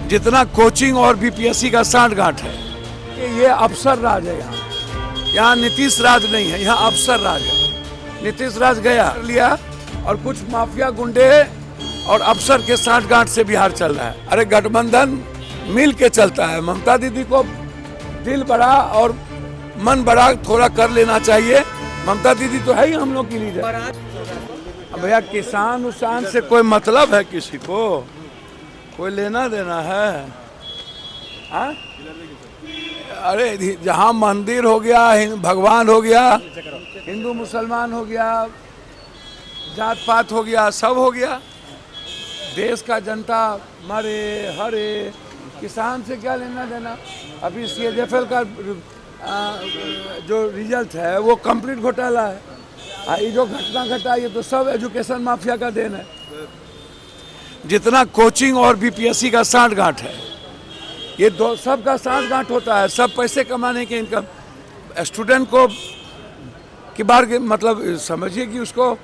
जितना कोचिंग और बीपीएससी का सांठगांठ है कि ये अफसर राज है। यहाँ नीतीश राज नहीं है, यहाँ अफसर राज है। नीतीश राज गया लिया और कुछ माफिया गुंडे और अफसर के सांठगांठ से बिहार चल रहा है। अरे गठबंधन मिल के चलता है। ममता दीदी को दिल बड़ा और मन बड़ा थोड़ा कर लेना चाहिए। ममता दीदी तो है ही हम लोग की लीडर। भैया किसान उसान से कोई मतलब है किसी को? कोई लेना देना है? हाँ? अरे जहाँ मंदिर हो गया, भगवान हो गया, हिंदू मुसलमान हो गया, जात पात हो गया, सब हो गया। देश का जनता मरे हरे, किसान से क्या लेना देना? अभी CHFL का जो रिजल्ट है वो कंप्लीट घोटाला है। ये जो घटना घटा ये तो सब एजुकेशन माफिया का देन है। जितना कोचिंग और बीपीएससी का सांठगांठ है, ये दो सब का सांठगांठ होता है। सब पैसे कमाने के इनकम स्टूडेंट को की बार मतलब समझिए कि उसको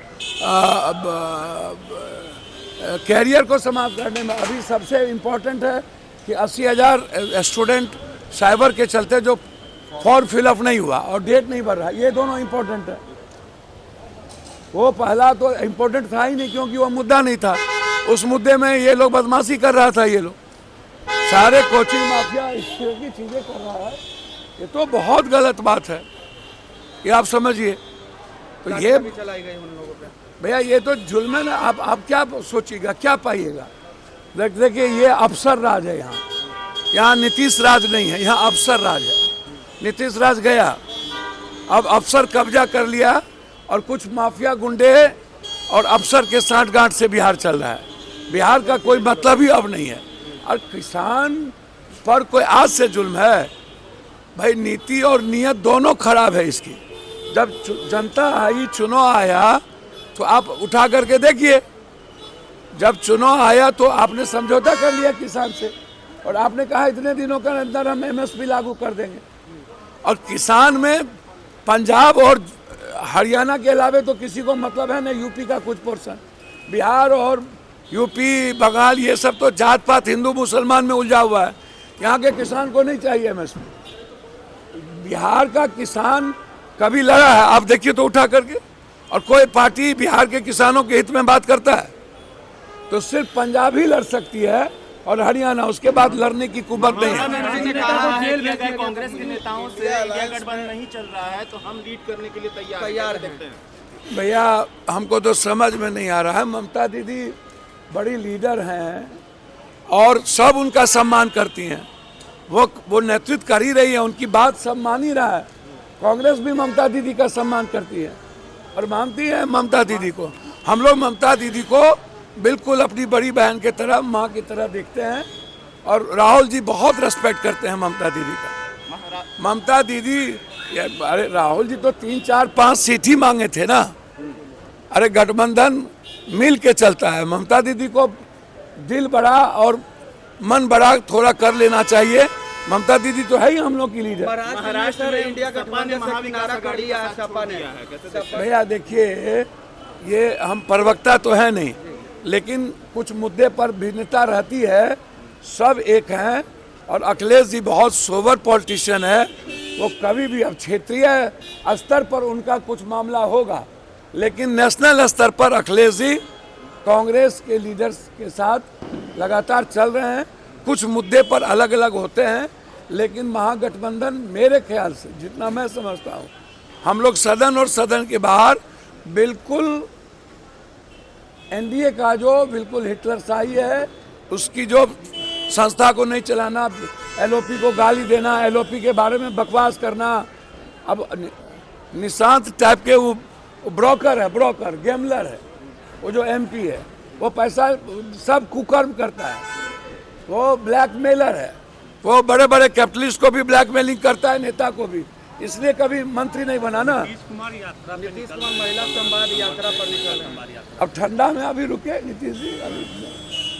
कैरियर को समाप्त करने में अभी सबसे इम्पोर्टेंट है कि 80,000 स्टूडेंट साइबर के चलते जो फॉर्म फिलअप नहीं हुआ और डेट नहीं भर रहा, ये दोनों इम्पोर्टेंट है। वो पहला तो इम्पोर्टेंट था ही नहीं क्योंकि वो मुद्दा नहीं था। उस मुद्दे में ये लोग बदमाशी कर रहा था। ये लोग सारे कोचिंग माफिया इस तरह की चीज़ें कर रहा है। ये तो बहुत गलत बात है, ये आप समझिए। तो ये भैया ये तो जुल्म है ना। आप क्या सोचिएगा, क्या पाइएगा? देखिए ये अफसर राज है। यहाँ नीतीश राज नहीं है, यहाँ अफसर राज है। नीतीश राज गया, अब अफसर कब्जा कर लिया और कुछ माफिया गुंडे और अफसर के सांठगांठ से बिहार चल रहा है। बिहार का कोई मतलब ही अब नहीं है। और किसान पर कोई आज से जुल्म है? भाई नीति और नियत दोनों खराब है इसकी। जब जनता आई, चुनाव आया तो आप उठा करके देखिए। जब चुनाव आया तो आपने समझौता कर लिया किसान से और आपने कहा इतने दिनों के अंदर हम MSP लागू कर देंगे। और किसान में पंजाब और हरियाणा के अलावे तो किसी को मतलब है ना। यूपी का कुछ पोर्शन, बिहार और यूपी, बंगाल, ये सब तो जात पात हिंदू मुसलमान में उलझा हुआ है। यहाँ के किसान को नहीं चाहिए MSP। बिहार का किसान कभी लड़ा है? आप देखिए तो उठा करके। और कोई पार्टी बिहार के किसानों के हित में बात करता है तो सिर्फ पंजाब ही लड़ सकती है और हरियाणा, उसके बाद लड़ने की कुवत नहीं है। अगर कांग्रेस के नेताओं से यह गठबंधन नहीं चल रहा है तो हम लीड करने के लिए तैयार हैं। भैया हमको तो समझ में नहीं आ रहा है। ममता दीदी बड़ी लीडर हैं और सब उनका सम्मान करती हैं। वो नेतृत्व कर ही रही है, उनकी बात सब मान ही रहा है। कांग्रेस भी ममता दीदी का सम्मान करती है और मानती है ममता दीदी को। हम लोग ममता दीदी को बिल्कुल अपनी बड़ी बहन की तरह, माँ की तरह देखते हैं। और राहुल जी बहुत रेस्पेक्ट करते हैं ममता दीदी का। ममता दीदी, अरे राहुल जी तो 3, 4, 5 सीट ही मांगे थे ना। अरे गठबंधन मिल के चलता है। ममता दीदी को दिल बड़ा और मन बड़ा थोड़ा कर लेना चाहिए। ममता दीदी तो है ही हम लोग की लीडर। महाराष्ट्र में इंडिया गठबंधन से नारा कर दिया है सपा ने। भैया देखिए, ये हम प्रवक्ता तो है नहीं, लेकिन कुछ मुद्दे पर भिन्नता रहती है। सब एक हैं और अखिलेश जी बहुत सोबर पॉलिटिशियन है। वो कभी भी, अब क्षेत्रीय स्तर पर उनका कुछ मामला होगा, लेकिन नेशनल स्तर पर अखिलेश जी कांग्रेस के लीडर्स के साथ लगातार चल रहे हैं। कुछ मुद्दे पर अलग अलग होते हैं, लेकिन महागठबंधन मेरे ख्याल से, जितना मैं समझता हूँ, हम लोग सदन और सदन के बाहर बिल्कुल NDA का जो बिल्कुल हिटलरशाही है, उसकी जो संस्था को नहीं चलाना, LOP को गाली देना, LOP के बारे में बकवास करना। अब निशांत टाइप के वो ब्रोकर है, ब्रोकर गैमलर है। वो जो MP है वो पैसा सब कुकर्म करता है। वो ब्लैकमेलर है। वो बड़े बड़े कैपिटलिस्ट को भी ब्लैकमेलिंग करता है, नेता को भी। इसलिए कभी मंत्री नहीं बना ना। नीतीश कुमार महिला संवाद यात्रा पर निकले। अब ठंडा में अभी रुके नीतीश जी, अभी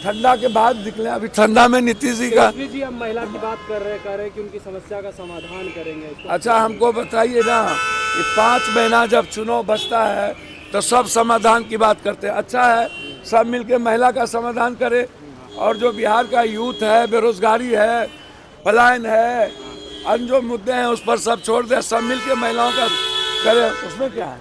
ठंडा के बाद निकले। अभी ठंडा में नीतीश जी का जी अब महिला की बात कर रहे कि उनकी समस्या का समाधान करेंगे। अच्छा हमको बताइए ना, कि 5 महीना जब चुनाव बचता है तो सब समाधान की बात करते हैं। अच्छा है सब मिलके महिला का समाधान करे। और जो बिहार का यूथ है, बेरोजगारी है, पलायन है, अन्य जो मुद्दे हैं उस पर सब छोड़ दे, सब मिलके महिलाओं का करें, उसमें क्या है।